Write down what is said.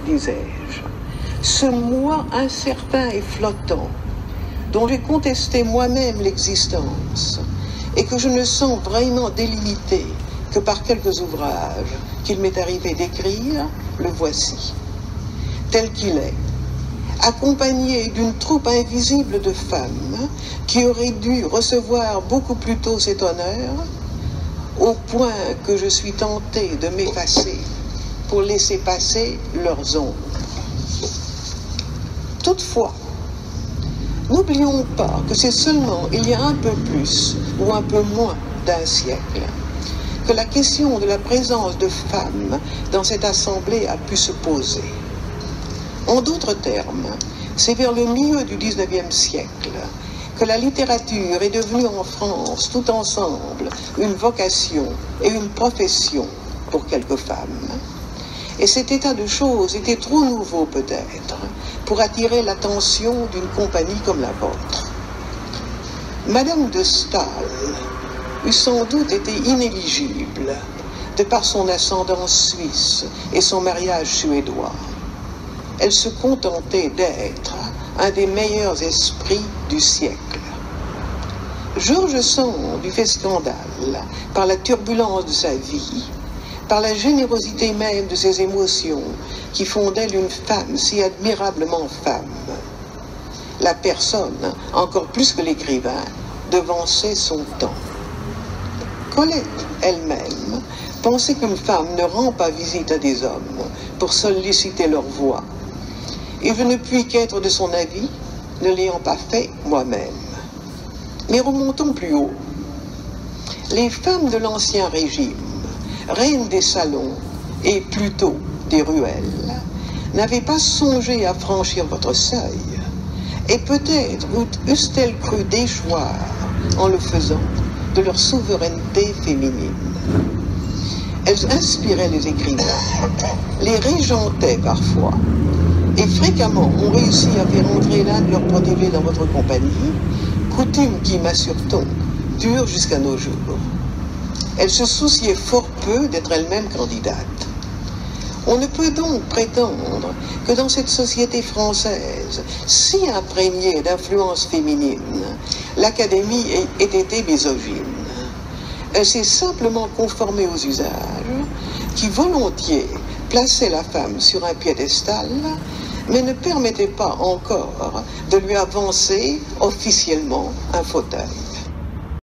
disais-je, ce moi incertain et flottant, dont j'ai contesté moi-même l'existence, et que je ne sens vraiment délimité que par quelques ouvrages qu'il m'est arrivé d'écrire, le voici, tel qu'il est, accompagné d'une troupe invisible de femmes qui auraient dû recevoir beaucoup plus tôt cet honneur, au point que je suis tenté de m'effacer pour laisser passer leurs ombres. Toutefois, n'oublions pas que c'est seulement il y a un peu plus ou un peu moins d'un siècle que la question de la présence de femmes dans cette assemblée a pu se poser. En d'autres termes, c'est vers le milieu du XIXe siècle que la littérature est devenue en France tout ensemble une vocation et une profession pour quelques femmes. Et cet état de choses était trop nouveau peut-être pour attirer l'attention d'une compagnie comme la vôtre. Madame de Staël eût sans doute été inéligible de par son ascendance suisse et son mariage suédois. Elle se contentait d'être un des meilleurs esprits du siècle. George Sand lui fait scandale par la turbulence de sa vie, par la générosité même de ses émotions qui font d'elle une femme si admirablement femme. La personne, encore plus que l'écrivain, devançait son temps. Colette elle-même pensait qu'une femme ne rend pas visite à des hommes pour solliciter leur voix. Et je ne puis qu'être de son avis, ne l'ayant pas fait moi-même. Mais remontons plus haut. Les femmes de l'Ancien Régime, reines des salons et plutôt des ruelles, n'avaient pas songé à franchir votre seuil, et peut-être eussent-elles cru déchoir, en le faisant, de leur souveraineté féminine. Elles inspiraient les écrivains, les régentaient parfois, et fréquemment ont réussi à faire entrer l'un de leurs protégés dans votre compagnie, coutume qui, m'assure-t-on, dure jusqu'à nos jours. Elle se souciait fort peu d'être elle-même candidate. On ne peut donc prétendre que dans cette société française, si imprégnée d'influence féminine, l'Académie ait été misogyne. Elle s'est simplement conformée aux usages qui volontiers plaçaient la femme sur un piédestal, mais ne permettaient pas encore de lui avancer officiellement un fauteuil.